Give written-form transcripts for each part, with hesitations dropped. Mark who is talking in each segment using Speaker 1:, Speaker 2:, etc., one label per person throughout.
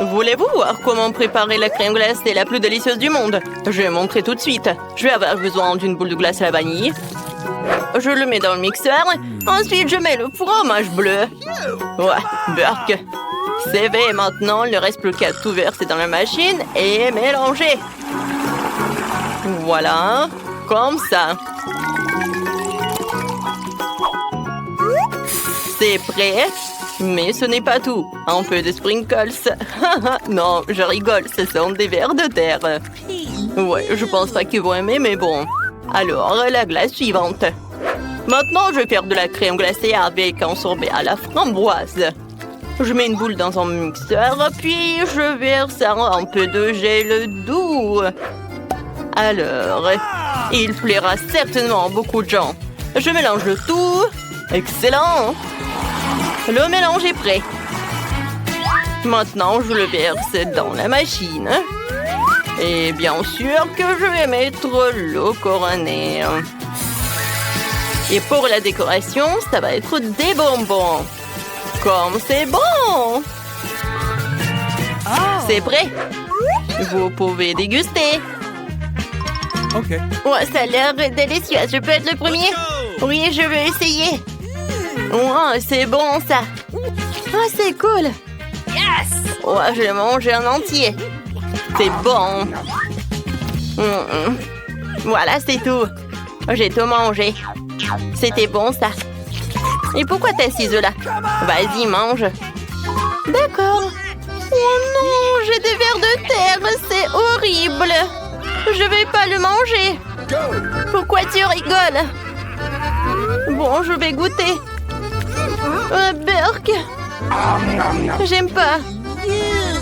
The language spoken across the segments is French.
Speaker 1: Voulez-vous voir comment préparer la crème glacée la plus délicieuse du monde? Je vais montrer tout de suite. Je vais avoir besoin d'une boule de glace à la vanille. Je le mets dans le mixeur. Ensuite, je mets le fromage bleu. Ouais, Burke. C'est fait. Maintenant, il ne reste plus qu'à tout verser dans la machine et mélanger. Voilà, comme ça. C'est prêt. Mais ce n'est pas tout. Un peu de sprinkles. Non, je rigole, ce sont des vers de terre. Ouais, je pense pas qu'ils vont aimer, mais bon. Alors, la glace suivante. Maintenant, je vais faire de la crème glacée avec un sorbet à la framboise. Je mets une boule dans un mixeur, puis je verse un peu de gel doux. Alors, il plaira certainement à beaucoup de gens. Je mélange le tout. Excellent! Le mélange est prêt. Maintenant, je le verse dans la machine. Et bien sûr que je vais mettre l'eau couronnée. Et pour la décoration, ça va être des bonbons. Comme c'est bon! C'est prêt. Vous pouvez déguster.
Speaker 2: OK.
Speaker 1: Ouais, ça a l'air délicieux. Je peux être le premier? Oui, je veux essayer. Ouais, c'est bon, ça. Ah, c'est cool. Yes! Ouais, je vais manger en entier. C'est bon. Voilà, c'est tout. J'ai tout mangé. C'était bon, ça. Et pourquoi t'as ces œufs là? Vas-y, mange. D'accord. Oh non, j'ai des vers de terre. C'est horrible. Je vais pas le manger. Pourquoi tu rigoles? Bon, je vais goûter. Burke. J'aime pas.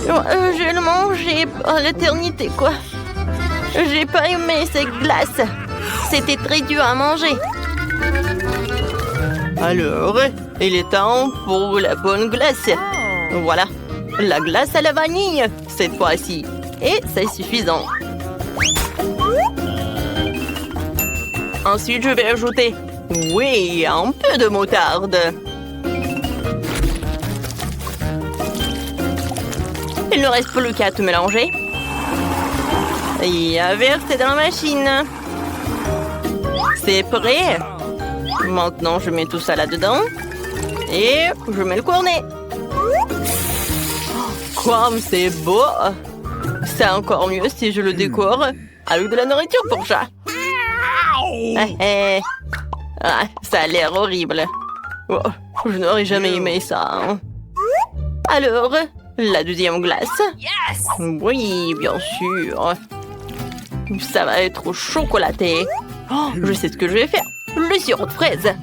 Speaker 1: Je vais le manger à l'éternité, quoi. J'ai pas aimé cette glace. C'était très dur à manger. Alors, il est temps pour la bonne glace. Voilà, la glace à la vanille, cette fois-ci. Et c'est suffisant. Ensuite, je vais ajouter, oui, un peu de moutarde. Il ne reste plus qu'à tout mélanger. Et à verser dans la machine. C'est prêt. Maintenant, je mets tout ça là-dedans. Et je mets le cornet. Comme c'est beau! C'est encore mieux si je le décore avec de la nourriture pour chat. Ah, ça a l'air horrible. Oh, je n'aurais jamais aimé ça. Hein. Alors, la deuxième glace. Yes! Oui, bien sûr. Ça va être chocolaté. Oh, je sais ce que je vais faire. Le sirop de fraise.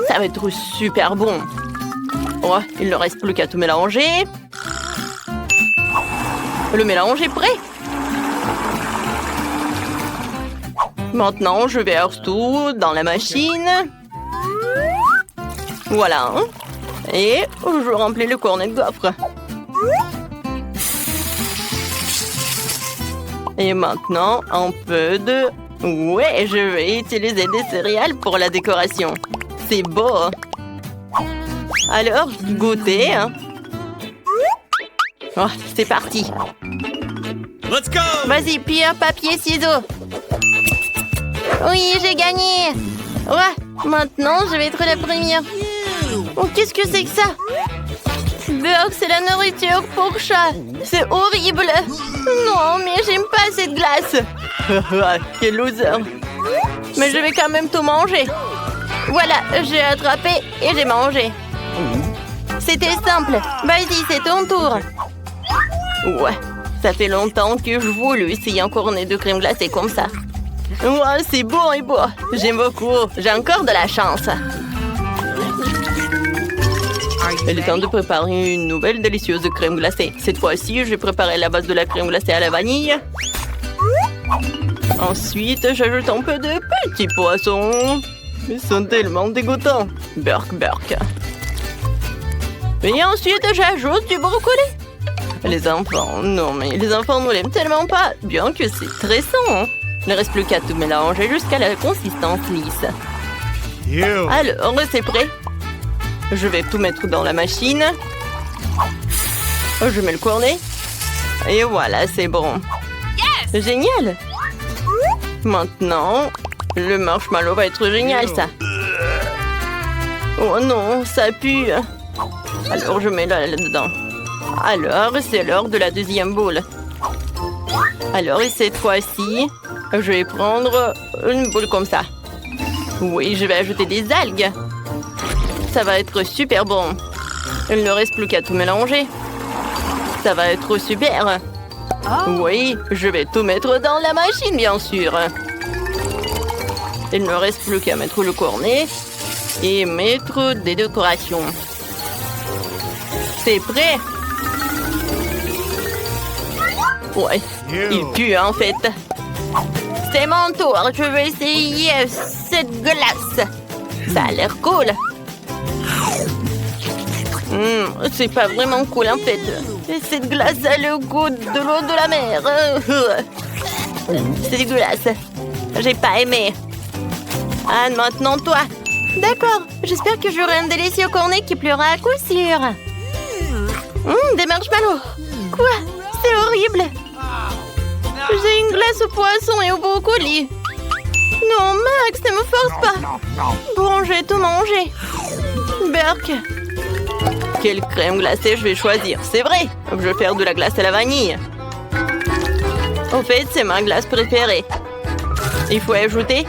Speaker 1: Ça va être super bon. Oh, il ne reste plus qu'à tout mélanger. Le mélange est prêt. Maintenant, je verse tout dans la machine. Voilà. Et je remplis le cornet de gaufre. Et maintenant, un peu de... Ouais, je vais utiliser des céréales pour la décoration. C'est beau. Alors, goûtez. Oh, c'est parti.
Speaker 2: Let's go!
Speaker 1: Vas-y, pierre, papier, ciseaux. Oui, j'ai gagné. Ouais, maintenant, je vais être la première. Oh, qu'est-ce que c'est que ça? Burke, c'est la nourriture pour chat. C'est horrible. Non, mais j'aime pas cette glace. Quel loser. Mais je vais quand même tout manger. Voilà, j'ai attrapé et j'ai mangé. C'était simple. Vas-y, c'est ton tour. Ouais, ça fait longtemps que je voulais essayer un cornet de crème glacée comme ça. Ouais, c'est beau et beau. J'aime beaucoup. J'ai encore de la chance. Il est temps de préparer une nouvelle délicieuse crème glacée. Cette fois-ci, je vais préparer la base de la crème glacée à la vanille. Ensuite, j'ajoute un peu de petits poissons. Ils sont tellement dégoûtants. Burke. Et ensuite, j'ajoute du brocoli. Les enfants, non mais les enfants ne l'aiment tellement pas, bien que c'est très sain. Il ne reste plus qu'à tout mélanger jusqu'à la consistance lisse. Alors, c'est prêt. Je vais tout mettre dans la machine. Je mets le cornet. Et voilà, c'est bon. Génial. Maintenant, le marshmallow va être génial, ça. Oh non, ça pue. Alors, je mets là-dedans. Alors, c'est l'heure de la deuxième boule. Alors, et cette fois-ci, je vais prendre une boule comme ça. Oui, je vais ajouter des algues. Ça va être super bon. Il ne reste plus qu'à tout mélanger. Ça va être super. Oui, je vais tout mettre dans la machine, bien sûr. Il ne reste plus qu'à mettre le cornet et mettre des décorations. C'est prêt. Ouais, il pue en fait. C'est mon tour, je vais essayer cette glace. Ça a l'air cool. C'est pas vraiment cool en fait. Cette glace a le goût de l'eau de la mer. C'est dégueulasse. J'ai pas aimé. Anne, maintenant toi. D'accord, j'espère que j'aurai un délicieux cornet qui pleura à coup sûr. Des marshmallows. Quoi? C'est horrible. J'ai une glace au poisson et au brocoli. Non, Max, ne me force pas. Bon, j'ai tout mangé. Burk. Quelle crème glacée je vais choisir? C'est vrai, je vais faire de la glace à la vanille. En fait, c'est ma glace préférée. Il faut ajouter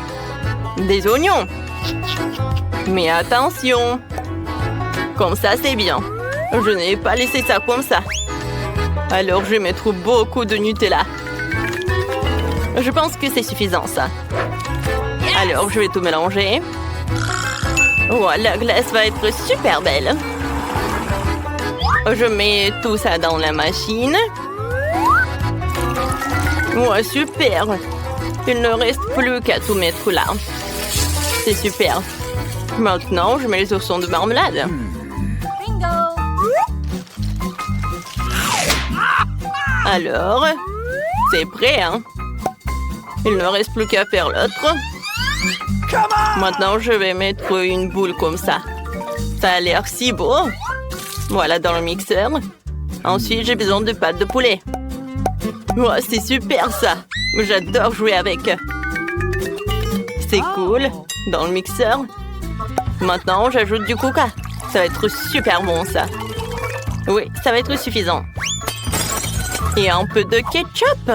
Speaker 1: des oignons. Mais attention. Comme ça, c'est bien. Je n'ai pas laissé ça comme ça. Alors, je vais mettre beaucoup de Nutella. Je pense que c'est suffisant, ça. Alors, je vais tout mélanger. Oh, la glace va être super belle. Je mets tout ça dans la machine. Ouais, super. Il ne reste plus qu'à tout mettre là. C'est super. Maintenant, je mets les oursons de marmelade. Alors, c'est prêt, hein? Il ne reste plus qu'à faire l'autre. Maintenant, je vais mettre une boule comme ça. Ça a l'air si beau. Voilà, dans le mixeur. Ensuite, j'ai besoin de pâte de poulet. Oh, c'est super, ça. J'adore jouer avec. C'est cool. Dans le mixeur. Maintenant, j'ajoute du coca. Ça va être super bon, ça. Oui, ça va être suffisant. Et un peu de ketchup.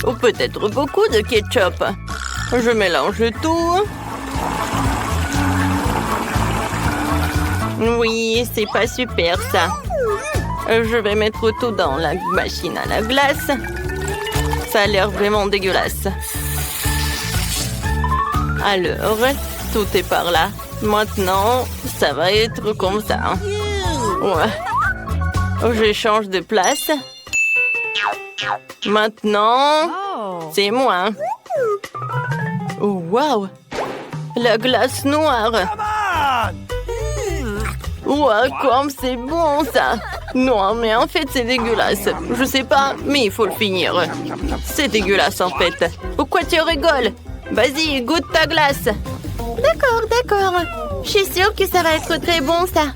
Speaker 1: Ou peut-être beaucoup de ketchup. Je mélange tout. Oui, c'est pas super, ça. Je vais mettre tout dans la machine à la glace. Ça a l'air vraiment dégueulasse. Alors, tout est par là. Maintenant, ça va être comme ça. Ouais. Je change de place. Maintenant, c'est moi. Oh, wow! La glace noire. Ouais, comme c'est bon, ça. Non, mais en fait, c'est dégueulasse. Je sais pas, mais il faut le finir. C'est dégueulasse, en fait. Pourquoi tu rigoles? Vas-y, goûte ta glace. D'accord, d'accord. Je suis sûre que ça va être très bon, ça.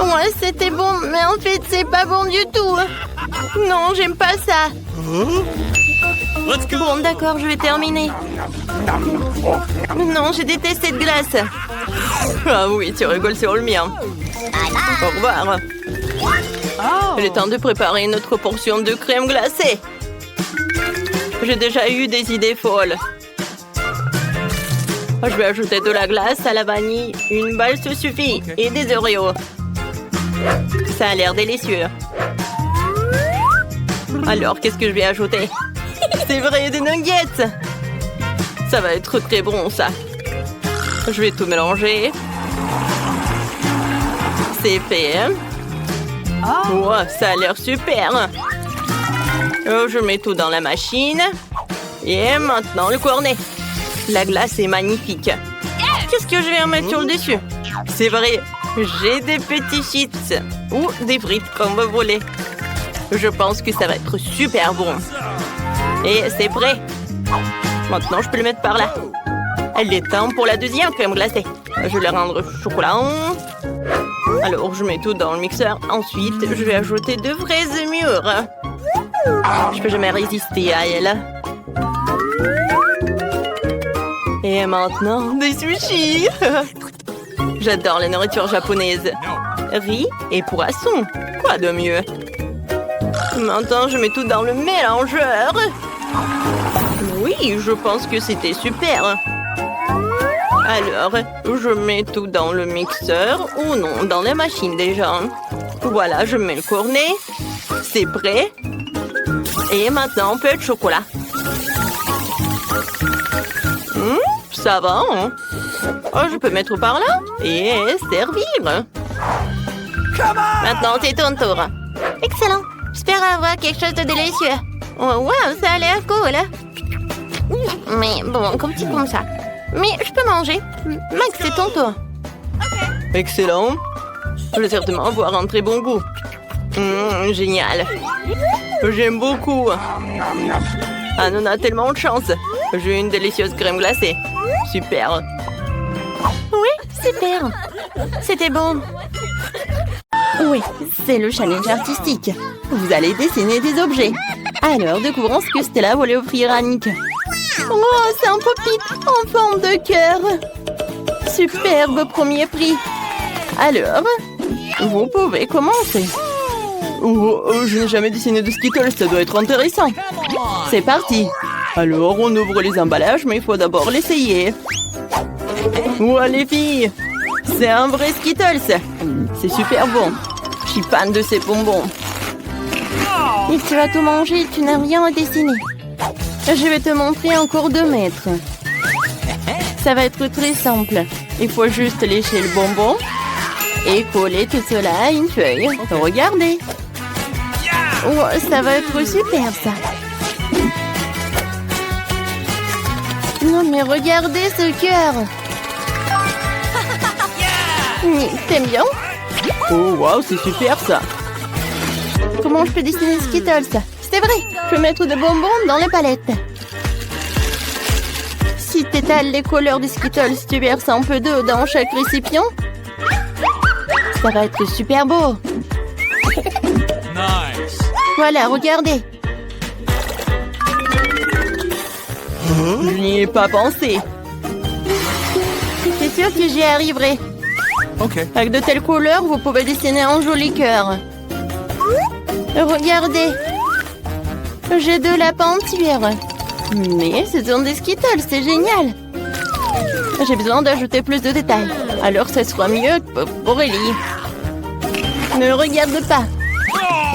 Speaker 1: Ouais, c'était bon, mais en fait, c'est pas bon du tout. Non, j'aime pas ça. Bon, d'accord, je vais terminer. Non, je déteste cette glace. Ah oui, tu rigoles sur le mien. Au revoir. Il est temps de préparer une autre portion de crème glacée. J'ai déjà eu des idées folles. Je vais ajouter de la glace à la vanille. Une balle se suffit. Et des Oreos. Ça a l'air délicieux. Alors, qu'est-ce que je vais ajouter? C'est vrai, des nuggets. Ça va être très bon, ça. Je vais tout mélanger. C'est fait. Oh, ça a l'air super. Oh, je mets tout dans la machine. Et maintenant, le cornet. La glace est magnifique. Qu'est-ce que je vais en mettre sur le dessus? C'est vrai, j'ai des petits chips. Ou des frites, comme vous voulez. Je pense que ça va être super bon. Et c'est prêt. Maintenant, je peux le mettre par là. Il est temps pour la deuxième crème glacée. Je vais la rendre chocolat. Alors, je mets tout dans le mixeur. Ensuite, je vais ajouter de vraies mûres. Je peux jamais résister à elle. Et maintenant, des sushis. J'adore la nourriture japonaise. Riz et poisson. Quoi de mieux? Maintenant, je mets tout dans le mélangeur. Oui, je pense que c'était super. Alors, je mets tout dans le mixeur ou non, dans la machine déjà. Voilà, je mets le cornet. C'est prêt. Et maintenant, un peu de chocolat. Ça va, hein? Oh, je peux mettre par là et servir. Maintenant, c'est ton tour. Excellent. J'espère avoir quelque chose de délicieux. Oh, wow, ça a l'air cool. Mais bon, comme ça. Mais je peux manger. Max, c'est ton tour. Excellent. Je vais certainement avoir un très bon goût. Génial. J'aime beaucoup. Ah, on a tellement de chance. J'ai une délicieuse crème glacée. Super. Oui, super. C'était bon. Oui, c'est le challenge artistique. Vous allez dessiner des objets. Alors, découvrons ce que Stella voulait offrir à Nick. Oh, c'est un pop-it en forme de cœur. Superbe premier prix. Alors, vous pouvez commencer. Oh, je n'ai jamais dessiné de Skittles, ça doit être intéressant. C'est parti. Alors, on ouvre les emballages, mais il faut d'abord l'essayer. Ouais, les filles, c'est un vrai Skittles. C'est super bon. Je suis fan de ces bonbons. Et tu vas tout manger, tu n'as rien à dessiner. Je vais te montrer en cours de maître. Ça va être très simple. Il faut juste lécher le bonbon et coller tout cela à une feuille. Regardez. Oh, ça va être super, ça. Non, mais regardez ce cœur. T'aimes bien? Oh, wow, c'est super, ça. Comment je peux dessiner Skittles? C'est vrai, je peux mettre des bonbons dans les palettes. Si tu étales les couleurs des Skittles, tu verses un peu d'eau dans chaque récipient. Ça va être super beau.
Speaker 2: Nice.
Speaker 1: Voilà, regardez. Je n'y ai pas pensé. C'est sûr que j'y arriverai.
Speaker 2: Ok.
Speaker 1: Avec de telles couleurs, vous pouvez dessiner un joli cœur. Regardez. J'ai de la peinture. Mais ce sont des Skittles, c'est génial. J'ai besoin d'ajouter plus de détails. Alors ce sera mieux pour Ellie. Ne regarde pas.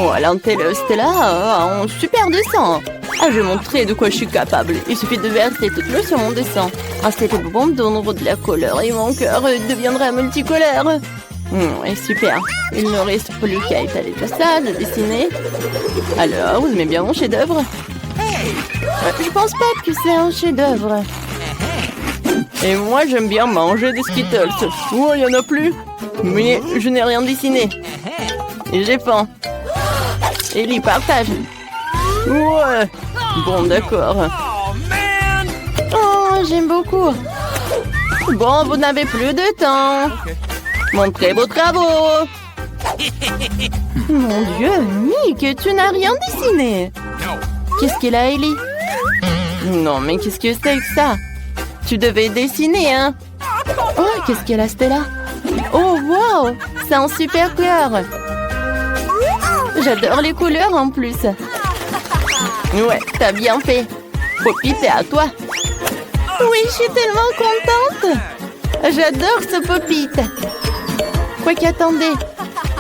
Speaker 1: Oh, l'Antelle Stella a un super dessin. Ah, je vais montrer de quoi je suis capable. Il suffit de verser toute l'eau sur mon dessin. Ensuite, les bonbons donneront de la couleur et mon cœur deviendra multicolore. Ouais, super. Il ne reste plus qu'à étaler tout ça, de dessiner. Alors, vous aimez bien mon chef-d'œuvre? Je pense pas que c'est un chef-d'œuvre. Et moi, j'aime bien manger des Skittles. Oh, il y en a plus. Mais je n'ai rien dessiné. Et j'ai faim. Ellie, partage. Ouais. Bon, d'accord. Oh, j'aime beaucoup. Bon, vous n'avez plus de temps. Montrez vos travaux. Mon Dieu, Nick, tu n'as rien dessiné. Qu'est-ce qu'elle a, Ellie? Non, mais qu'est-ce que c'est que ça? Tu devais dessiner, hein? Oh, qu'est-ce qu'elle a, Stella? Oh, wow! C'est un super cœur. J'adore les couleurs en plus. Ouais, t'as bien fait. Poppy, c'est à toi. Oui, je suis tellement contente. J'adore ce Poppy. Quoi qu'attendez.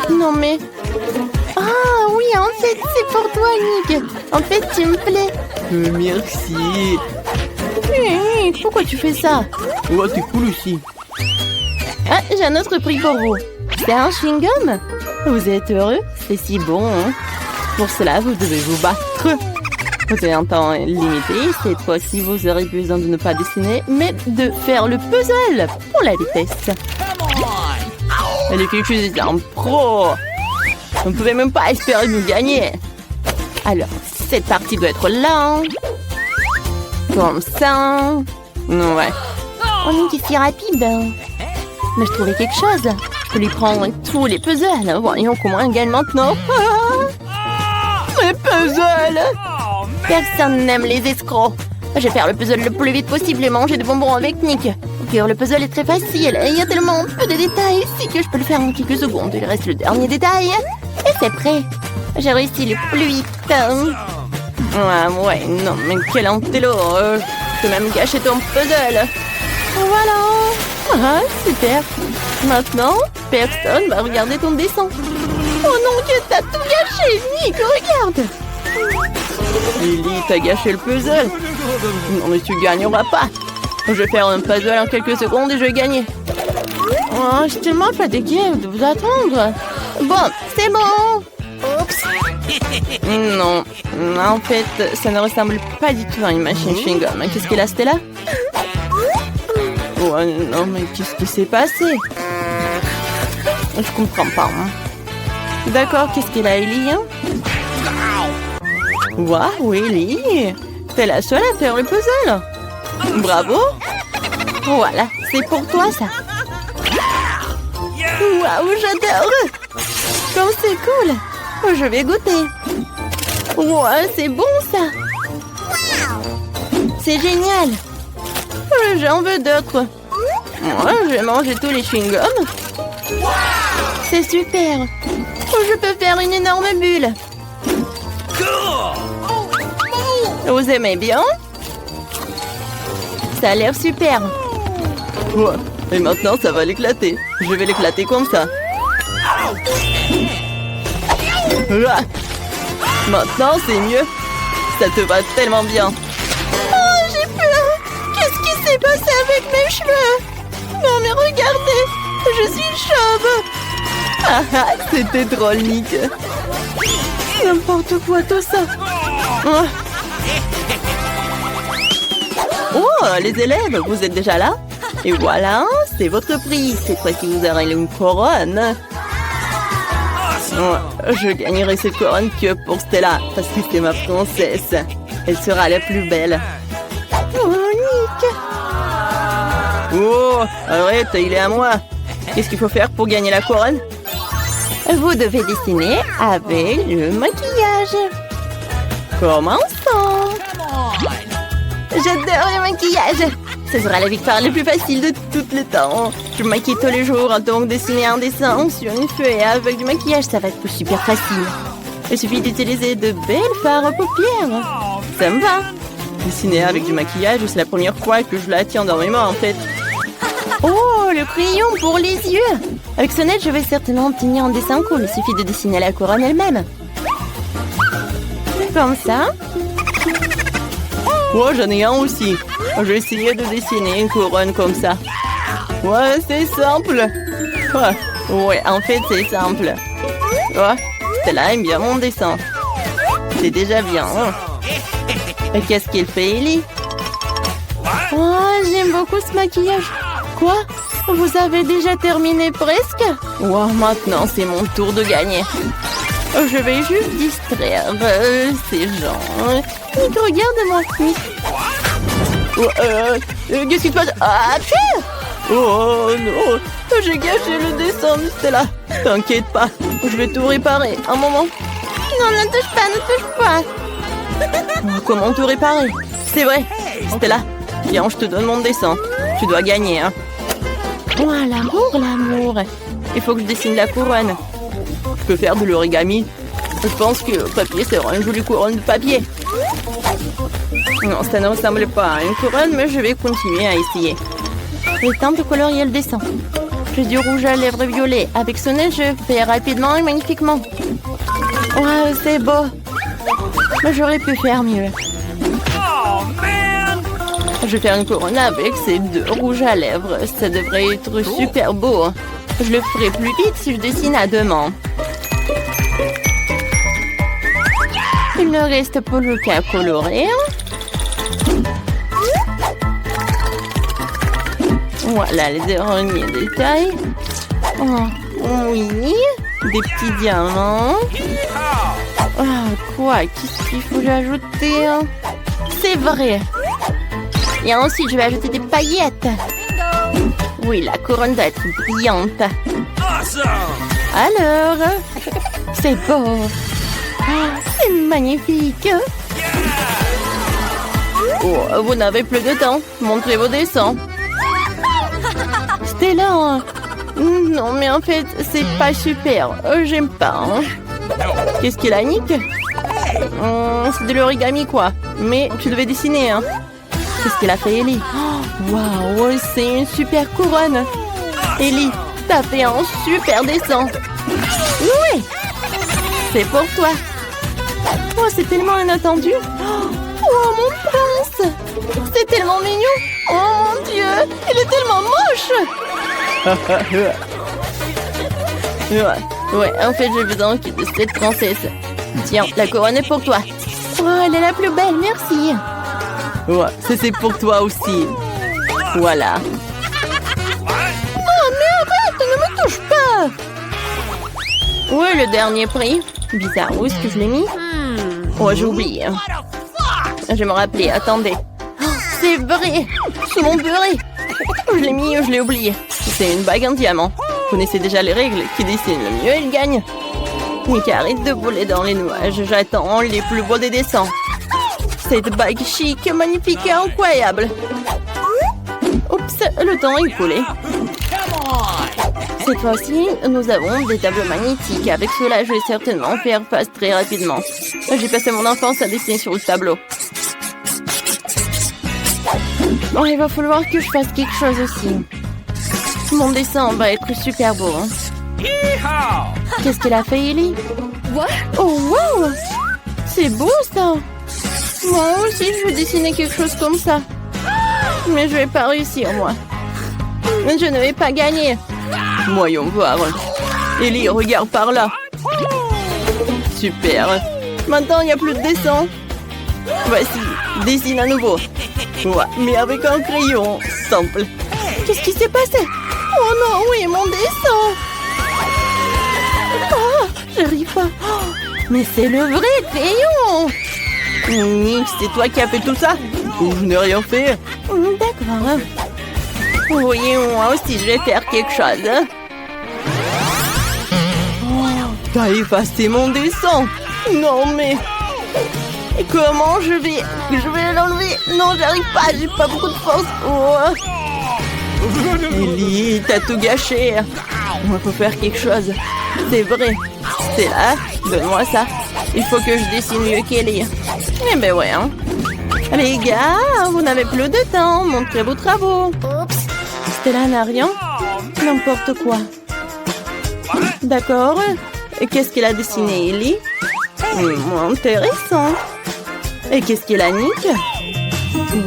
Speaker 1: Non mais... Ah oui, en fait, c'est pour toi, Nick. En fait, tu me plais. Merci. Pourquoi tu fais ça?
Speaker 2: Ouais, t'es cool aussi.
Speaker 1: Ah, j'ai un autre prix pour vous. C'est un chewing-gum. Vous êtes heureux? C'est si bon, hein? Pour cela, vous devez vous battre. Vous avez un temps limité. Cette fois-ci, vous aurez besoin de ne pas dessiner, mais de faire le puzzle pour la vitesse. Les filles, je suis un pro. Vous ne pouvez même pas espérer nous gagner. Alors, cette partie doit être là. Comme ça. Ouais. On est si rapide. Mais je trouvais quelque chose. peux lui prendre tous les puzzles. Voyons comment elle gagne maintenant. Mes puzzles! Personne n'aime les escrocs. Je vais faire le puzzle le plus vite possible et manger des bonbons avec Nick. Ok, le puzzle est très facile. Il y a tellement peu de détails ici que je peux le faire en quelques secondes. Il reste le dernier détail. Et c'est prêt. J'ai réussi le plus vite. Ouais, non, mais quel antélo. Je peux même gâcher ton puzzle. Voilà. Ah, super. Maintenant, personne va regarder ton dessin. Oh non, que t'as tout gâché, Nick, regarde. Lily, t'as gâché le puzzle. Non, mais tu gagneras pas. Je vais faire un puzzle en quelques secondes et je vais gagner. Oh, je suis tellement fatiguée de vous attendre. Bon, c'est bon. Oups. Non, en fait, ça ne ressemble pas du tout à une machine chewing-gum. Qu'est-ce qu'elle a, Stella? Oh non, mais qu'est-ce qui s'est passé? Je comprends pas. D'accord, qu'est-ce qu'elle a, Ellie? Waouh, Ellie! T'es la seule à faire le puzzle! Bravo! Voilà, c'est pour toi, ça! Waouh, j'adore! Comme c'est cool! Je vais goûter! Ouais, c'est bon, ça! C'est génial! J'en veux d'autres! Moi, je vais manger tous les chewing-gums! C'est super! Je peux faire une énorme bulle! Vous aimez bien? Ça a l'air super. Ouais. Et maintenant, ça va l'éclater. Je vais l'éclater comme ça. Maintenant, c'est mieux. Ça te va tellement bien. Oh, j'ai peur. Qu'est-ce qui s'est passé avec mes cheveux? Non, mais regardez. Je suis chauve. Ah, c'était drôle, Nick. N'importe quoi, tout ça. Oh, les élèves, vous êtes déjà là? Et voilà, c'est votre prix. Cette fois-ci, vous aurez une couronne. Oh, je gagnerai cette couronne que pour Stella, parce que c'est ma princesse. Elle sera la plus belle. Oh, Nick! Oh, arrête, il est à moi. Qu'est-ce qu'il faut faire pour gagner la couronne? Vous devez dessiner avec le maquillage. Commençons. J'adore le maquillage. Ce sera la victoire la plus facile de tous les temps. Je me maquille tous les jours, donc dessiner un dessin sur une feuille avec du maquillage, ça va être super facile. Il suffit d'utiliser de belles fards à paupières. Ça me va. Dessiner avec du maquillage, c'est la première fois que je la tiens dans mes mains, en fait. Oh, le crayon pour les yeux. Avec ce net, je vais certainement obtenir un dessin cool. Il suffit de dessiner la couronne elle-même. Comme ça. Oh, j'en ai un aussi. Je vais essayer de dessiner une couronne comme ça. Ouais, c'est simple. Ouais, en fait, c'est simple. Ouais, Stella aime bien mon dessin. C'est déjà bien. Et qu'est-ce qu'il fait, Ellie? Oh, j'aime beaucoup ce maquillage. Quoi? Vous avez déjà terminé presque? Wow, maintenant, c'est mon tour de gagner. Je vais juste distraire ces gens. Nick, regarde-moi. Qu'est-ce qui se passe? Ah, pire! Oh non! J'ai gâché le dessin, Stella. T'inquiète pas, je vais tout réparer. Un moment. Non, ne touche pas, ne touche pas. Comment tout réparer? C'est vrai. Stella, viens, je te donne mon dessin. Tu dois gagner, hein. Oh, l'amour, l'amour. Il faut que je dessine la couronne. Je peux faire de l'origami. Je pense que le papier sera une jolie couronne de papier. Non, ça ne ressemble pas à une couronne, mais je vais continuer à essayer. Il est temps de colorier le dessin. J'ai du rouge à lèvres violet. Avec ce nez, je fais rapidement et magnifiquement. Ouais, c'est beau. Mais j'aurais pu faire mieux. Je vais faire une couronne avec ces deux rouges à lèvres. Ça devrait être super beau. Je le ferai plus vite si je dessine à deux mains. Il ne reste plus qu'à colorer. Voilà les derniers détails. Oh, oui, des petits diamants. Ah, quoi? Qu'est-ce qu'il faut ajouter? C'est vrai. Et ensuite, je vais ajouter des paillettes. Oui, la couronne doit être brillante. Alors, c'est beau. C'est magnifique. Oh, vous n'avez plus de temps. Montrez vos dessins. Stella. Non, mais en fait, c'est pas super. J'aime pas. Hein. Qu'est-ce qu'il a, Nick? C'est de l'origami, quoi. Mais tu devais dessiner, hein. Qu'est-ce qu'il a fait, Ellie? Waouh, c'est une super couronne. Ellie, t'as fait un super dessin. Oui, c'est pour toi. Oh, c'est tellement inattendu. Oh, mon prince. C'est tellement mignon. Oh, mon Dieu, il est tellement moche. Ouais, en fait, j'ai besoin de cette princesse. Tiens, la couronne est pour toi. Oh, elle est la plus belle, merci. Ouais, c'est pour toi aussi. Voilà. Oh, mais arrête, ne me touche pas. Ouais, le dernier prix. Bizarre, où est-ce que je l'ai mis? Oh, j'ai oublié. Je me rappelais, attendez. Oh, c'est vrai, sous mon beurre. Je l'ai mis, je l'ai oublié. C'est une bague en diamant. Vous connaissez déjà les règles. Qui dessine le mieux, il gagne. Nick, arrête de voler dans les nuages. J'attends les plus beaux des dessins. Cette bague chic, magnifique et incroyable. Oups, le temps est écoulé. Cette fois-ci, nous avons des tableaux magnétiques. Avec cela, je vais certainement faire face très rapidement. J'ai passé mon enfance à dessiner sur le tableau. Bon, il va falloir que je fasse quelque chose aussi. Mon dessin va être super beau. Hein. Qu'est-ce qu'elle a fait, Ellie? Oh, wow! C'est beau, ça! Moi aussi, je veux dessiner quelque chose comme ça. Mais je vais pas réussir, moi. Je ne vais pas gagner. Voyons voir. Ellie, regarde par là. Super. Maintenant, il n'y a plus de dessin. Voici, dessine à nouveau. Ouais, mais avec un crayon. Simple. Qu'est-ce qui s'est passé? Oh non, oui, mon dessin. Oh, j'arrive pas. Oh, mais c'est le vrai crayon. Nick, c'est toi qui as fait tout ça? Je n'ai rien fait. D'accord. Oui, moi aussi, je vais faire quelque chose. Oh, t'as effacé mon dessin. Non, mais... Comment je vais l'enlever? Non, j'arrive pas, j'ai pas beaucoup de force. Oh. Ellie, t'as tout gâché. Il faut faire quelque chose. C'est vrai. C'est là. Donne-moi ça. Il faut que je dessine mieux qu'Ellie. Eh ben ouais, hein. Les gars, vous n'avez plus de temps. Montrez vos travaux. Stella n'a rien. N'importe quoi. D'accord. Qu'est-ce qu'elle a dessiné, Ellie? Intéressant. Et qu'est-ce qu'elle a, Nick?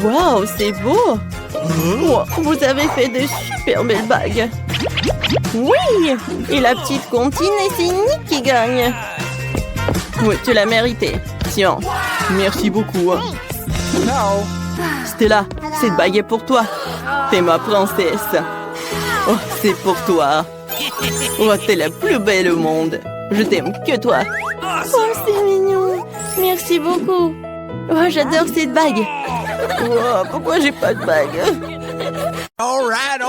Speaker 1: Waouh, c'est beau. Oh, vous avez fait de super belles bagues. Oui. Et la petite comptine, et c'est Nick qui gagne. Oui, tu l'as mérité. Tiens, merci beaucoup. Stella, cette bague est pour toi. T'es ma princesse. Oh, c'est pour toi. Oh, t'es la plus belle au monde. Je t'aime que toi. Oh, c'est mignon. Merci beaucoup. Oh, j'adore cette bague. Oh, pourquoi j'ai pas de bague?
Speaker 3: All right.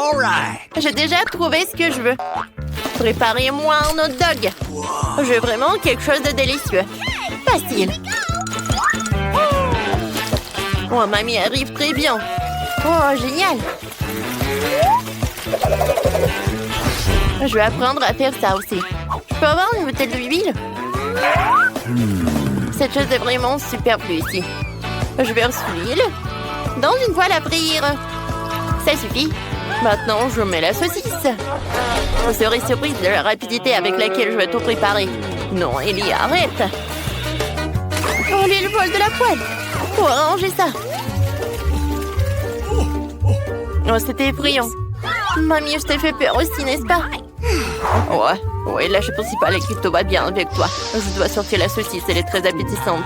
Speaker 1: J'ai déjà trouvé ce que je veux. Préparez-moi un hot dog. Je veux vraiment quelque chose de délicieux. Facile. Oh, mamie arrive très bien. Oh, génial. Je vais apprendre à faire ça aussi. Je peux avoir une bouteille d'huile? Cette chose est vraiment superflue ici. Je verse l'huile dans une poêle à frire. Ça suffit. Maintenant, je mets la saucisse. Vous serez surprise de la rapidité avec laquelle je vais tout préparer. Non, Ellie, arrête. Oh, l'huile vole de la poêle. Faut arranger ça. Oh, c'était effrayant. Mamie, je t'ai fait peur aussi, n'est-ce pas? Ouais, là, je pense pas, la crypto va bien avec toi. Je dois sortir la saucisse, elle est très appétissante.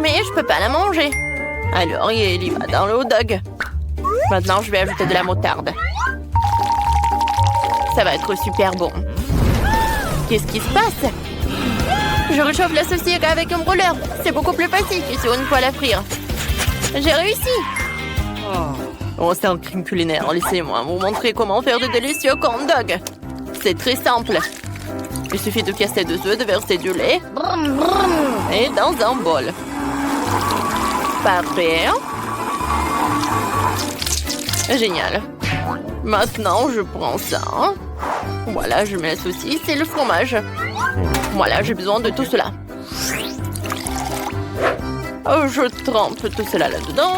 Speaker 1: Mais je peux pas la manger. Alors, il y va dans le hot dog. Maintenant, je vais ajouter de la moutarde. Ça va être super bon. Qu'est-ce qui se passe? Je réchauffe la saucisse avec un brûleur. C'est beaucoup plus facile que sur une poêle à frire. J'ai réussi. Oh, c'est un crime culinaire. Laissez-moi vous montrer comment faire de délicieux corn dog. C'est très simple. Il suffit de casser 2 œufs, de verser du lait et dans un bol. Parfait. Génial. Maintenant, je prends ça. Voilà, je mets la saucisse et le fromage. Voilà, j'ai besoin de tout cela. Je trempe tout cela là-dedans.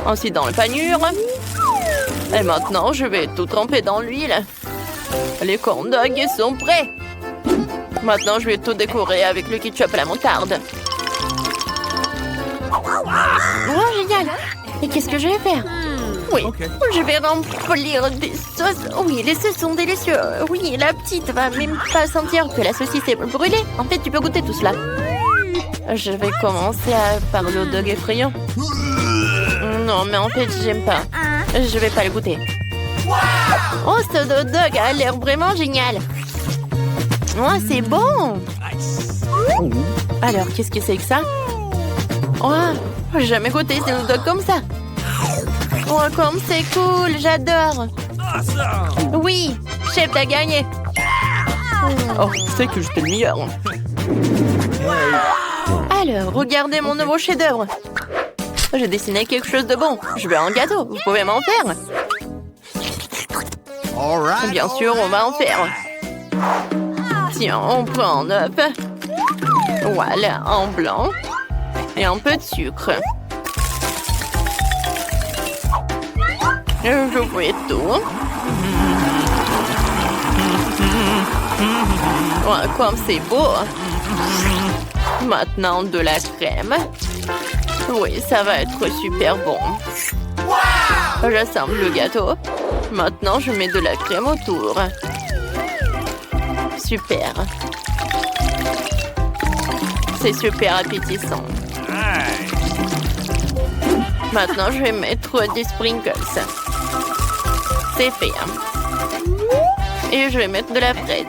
Speaker 1: Ensuite dans le panure. Et maintenant, je vais tout tremper dans l'huile. Les corn dogs sont prêts. Maintenant, je vais tout décorer avec le ketchup et la moutarde. Oh, génial! Et qu'est-ce que je vais faire? Oui, je vais remplir des sauces. Oui, les sauces sont délicieux. Oui, la petite va même pas sentir que la saucisse est brûlée. En fait, tu peux goûter tout cela. Je vais commencer par le hot dog effrayant. Non, mais en fait, j'aime pas. Je vais pas le goûter. Oh, ce hot dog a l'air vraiment génial. Oh, c'est bon. Alors, qu'est-ce que c'est que ça? Oh, j'ai jamais goûté des hot dogs comme ça. Oh, comme c'est cool, j'adore. Oui, chef, t'as gagné.
Speaker 2: Oh, c'est que j'étais le meilleur.
Speaker 1: Alors, regardez mon nouveau chef-d'œuvre. J'ai dessiné quelque chose de bon. Je veux un gâteau, vous pouvez m'en faire?
Speaker 3: All right.
Speaker 1: Bien sûr, on va en faire. Tiens, on prend un œuf. Voilà, en blanc. Et un peu de sucre. Je fais tout. Oh, comme c'est beau. Maintenant, de la crème. Oui, ça va être super bon. J'assemble le gâteau. Maintenant, je mets de la crème autour. Super. C'est super appétissant. Maintenant, je vais mettre des sprinkles. C'est fait. Et je vais mettre de la fraise.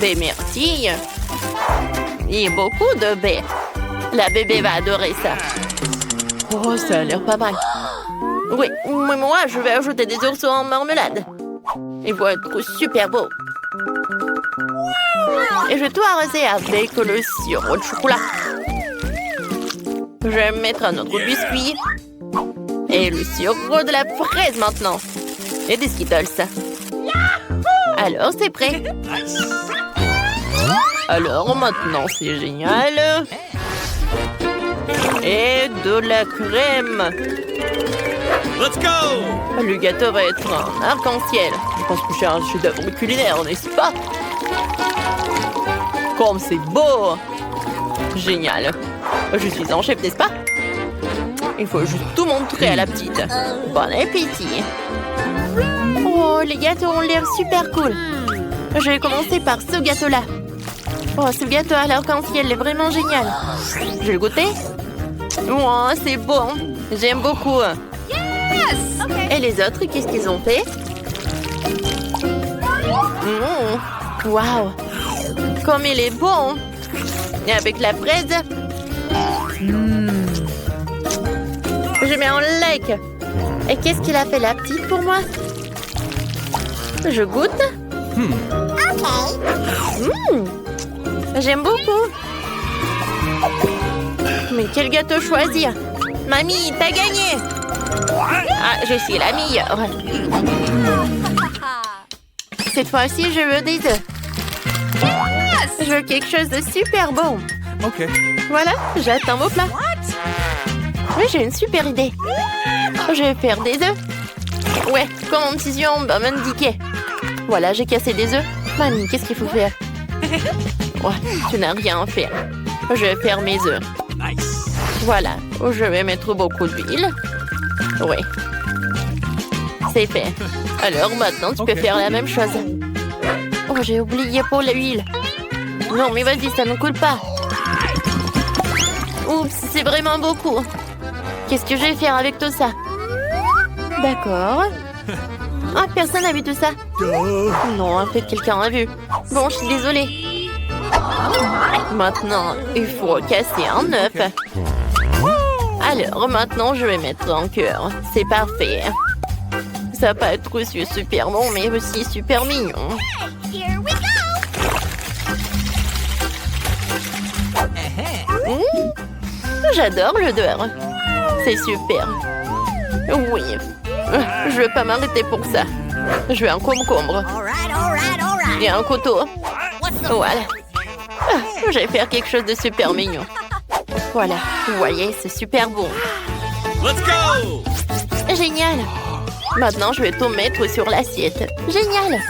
Speaker 1: Des myrtilles. Et beaucoup de baies. La bébé va adorer ça. Oh, ça a l'air pas mal. Oui, mais moi, je vais ajouter des ours en marmelade. Ils vont être super beaux. Et je vais tout arroser avec le sirop de chocolat. Je vais mettre un autre biscuit. Et le sirop de la fraise maintenant. Et des Skittles. Alors, c'est prêt. Alors, maintenant, c'est génial. Et de la crème.
Speaker 3: Let's go!
Speaker 1: Le gâteau va être un arc-en-ciel. Je pense que c'est un chef-d'œuvre culinaire, n'est-ce pas? Comme c'est beau! Génial. Je suis un chef, n'est-ce pas? Il faut juste tout montrer à la petite. Bon appétit. Oh, les gâteaux ont l'air super cool. Je vais commencer par ce gâteau-là. Oh, ce gâteau à l'arc-en-ciel est vraiment génial. Je vais le goûter. Oh, c'est bon. J'aime beaucoup. Et les autres, qu'est-ce qu'ils ont fait? Waouh! Comme il est bon! Et avec la fraise. Je mets un like. Et qu'est-ce qu'il a fait la petite pour moi? Je goûte. J'aime beaucoup. Mais quel gâteau choisir? Mamie, t'as gagné! Ah, je suis la meilleure. Cette fois-ci, je veux des œufs. Je veux quelque chose de super bon.
Speaker 2: Ok.
Speaker 1: Voilà, j'attends vos plats. Oui, j'ai une super idée. Je vais faire des œufs. Ouais, comme mon petit yeux va m'indiquer. Voilà, j'ai cassé des œufs. Mamie, qu'est-ce qu'il faut faire? Ouais, tu n'as rien à faire. Je vais faire mes œufs. Voilà, je vais mettre beaucoup d'huile. Oui. C'est fait. Alors maintenant, tu peux faire la même chose. Oh, j'ai oublié pour l'huile. Non, mais vas-y, ça ne coule pas. Oups, c'est vraiment beaucoup. Qu'est-ce que je vais faire avec tout ça? D'accord. Ah, personne n'a vu tout ça. Non, en fait, quelqu'un a vu. Bon, je suis désolée. Maintenant, il faut casser un œuf. Alors, maintenant, je vais mettre en cœur. C'est parfait. Ça va pas être aussi super bon, mais aussi super mignon. J'adore l'odeur. C'est super. Oui. Je vais pas m'arrêter pour ça. Je veux un concombre. Et un couteau. Voilà. Je vais faire quelque chose de super mignon. Voilà. Vous voyez, c'est super bon.
Speaker 3: Let's go!
Speaker 1: Génial. Maintenant, je vais tout mettre sur l'assiette. Génial.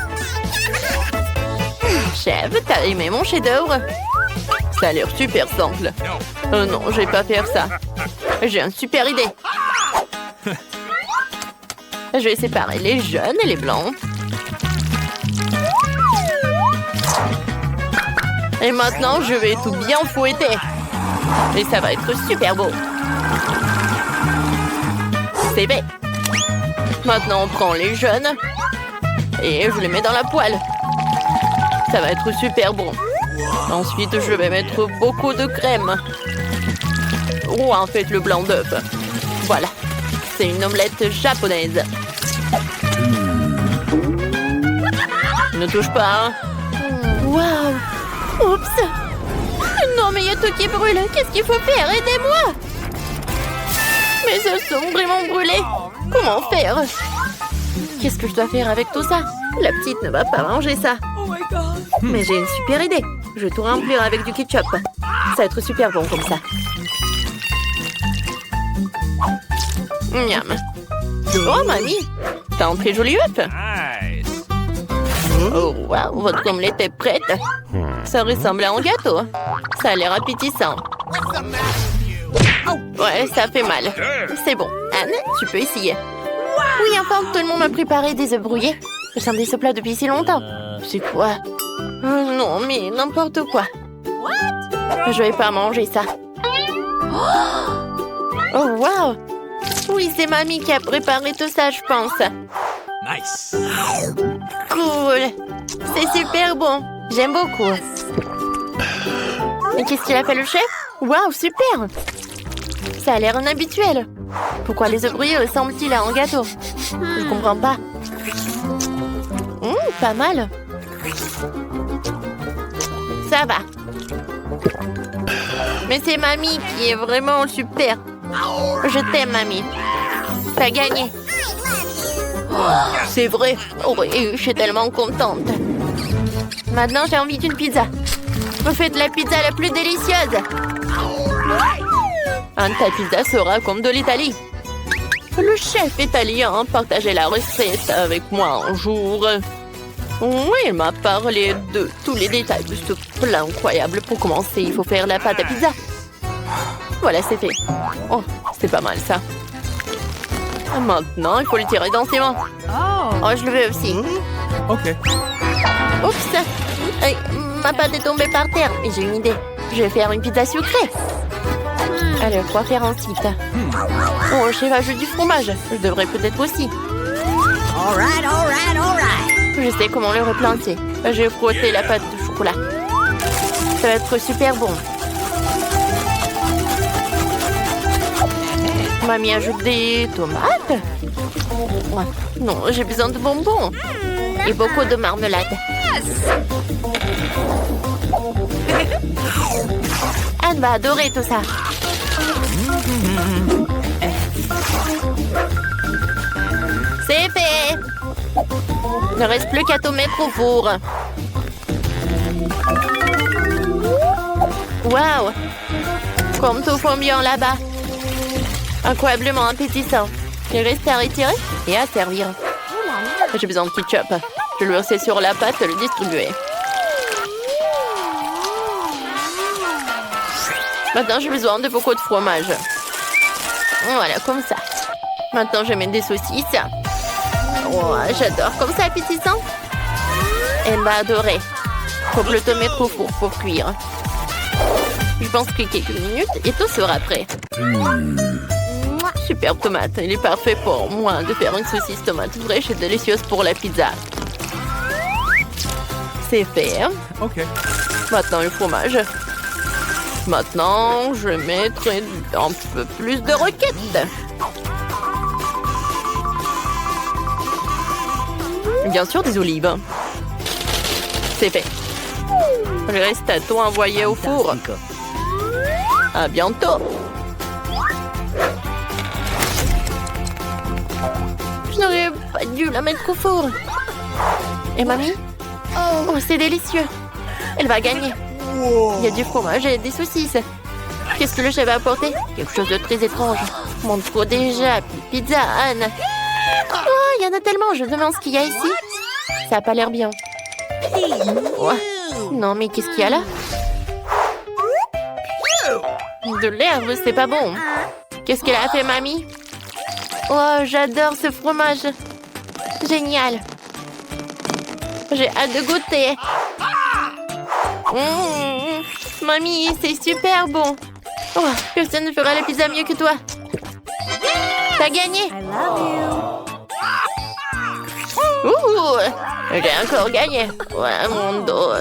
Speaker 1: Chef, t'as aimé mon chef-d'œuvre? Ça a l'air super simple. Oh non, je vais pas faire ça. J'ai une super idée. Je vais séparer les jaunes et les blancs. Et maintenant, je vais tout bien fouetter. Et ça va être super beau. C'est fait. Maintenant, on prend les jaunes et je les mets dans la poêle. Ça va être super bon. Ensuite, je vais mettre beaucoup de crème. Ou en fait, le blanc d'œuf. Voilà. C'est une omelette japonaise. Ne touche pas. Waouh. Oups. Non, mais il y a tout qui brûle. Qu'est-ce qu'il faut faire? Aidez-moi. Mes œufs sont vraiment brûlés. Comment faire? Qu'est-ce que je dois faire avec tout ça? La petite ne va pas manger ça. Mais j'ai une super idée. Je vais tout remplir avec du ketchup. Ça va être super bon comme ça. Miam. Oh, mamie. T'as un très joli œuf.
Speaker 3: Nice.
Speaker 1: Oh, wow, votre omelette est prête. Ça ressemble à un gâteau. Ça a l'air appétissant. Ouais, ça fait mal. C'est bon. Anne, tu peux essayer. Oui, enfin, tout le monde m'a préparé des œufs brouillés. J'attendais ce plat depuis si longtemps. C'est quoi? Non, mais n'importe quoi. Je vais pas manger ça. Oh, wow! Oui, c'est mamie qui a préparé tout ça, je pense.
Speaker 3: Nice.
Speaker 1: Cool! C'est super bon. J'aime beaucoup. Et qu'est-ce qu'il a fait le chef? Wow, super! Ça a l'air inhabituel. Pourquoi les œufs brouillés ressemblent-ils à un gâteau? Je comprends pas. Pas mal. Ça va. Mais c'est mamie qui est vraiment super. Je t'aime, mamie. T'as gagné. C'est vrai. Oui, je suis tellement contente. Maintenant, j'ai envie d'une pizza. Vous faites la pizza la plus délicieuse. Ta pizza sera comme de l'Italie. Le chef italien partageait la recette avec moi un jour. Oui, il m'a parlé de tous les détails de ce plat incroyable. Pour commencer, il faut faire la pâte à pizza. Voilà, c'est fait. Oh, c'est pas mal ça. Maintenant, il faut le tirer dans ses mains. Oh, je le veux aussi.
Speaker 3: OK.
Speaker 1: Oups! Ma pâte est tombée par terre. Mais j'ai une idée. Je vais faire une pizza sucrée. Alors, quoi faire ensuite? Oh, le chef ajoute du fromage. Je devrais peut-être aussi. Je sais comment le replanter. Je vais frotter la pâte de chocolat. Ça va être super bon. Mamie ajoute des tomates. Non, j'ai besoin de bonbons. Et beaucoup de marmelade. Anne va adorer tout ça. C'est fait. Il ne reste plus qu'à tout mettre au four. Waouh! Comme tout fond bien là-bas. Incroyablement appétissant. Il reste à retirer et à servir. J'ai besoin de ketchup. Je le verser sur la pâte et le distribuer. Maintenant, j'ai besoin de beaucoup de fromage. Voilà, comme ça. Maintenant, je mets des saucisses. Oh, j'adore. Comme ça, appétissant. Elle va adorer. Faut le mettre au four pour cuire. Je pense que quelques minutes et tout sera prêt. Superbe tomate. Il est parfait pour moi de faire une saucisse tomate fraîche et délicieuse pour la pizza. C'est fait.
Speaker 3: OK.
Speaker 1: Maintenant, le fromage. Maintenant, je mettrai un peu plus de roquettes. Bien sûr, des olives. C'est fait. Reste à tout envoyer au four. À bientôt. Je n'aurais pas dû la mettre au four. Et mamie? Oh, c'est délicieux. Elle va gagner. Il y a du fromage et des saucisses. Qu'est-ce que le chef va apporter? Quelque chose de très étrange. Montre déjà. Pizza, Anne. Oh, il y en a tellement. Je me demande ce qu'il y a ici. Ça n'a pas l'air bien. Ouais. Non, mais qu'est-ce qu'il y a là? De l'herbe, c'est pas bon. Qu'est-ce qu'elle a fait, mamie? Oh, j'adore ce fromage. Génial. J'ai hâte de goûter. Mamie, c'est super bon. Oh, personne ne fera la pizza mieux que toi. T'as gagné. Ouh, j'ai encore gagné. Ouais, mon dos.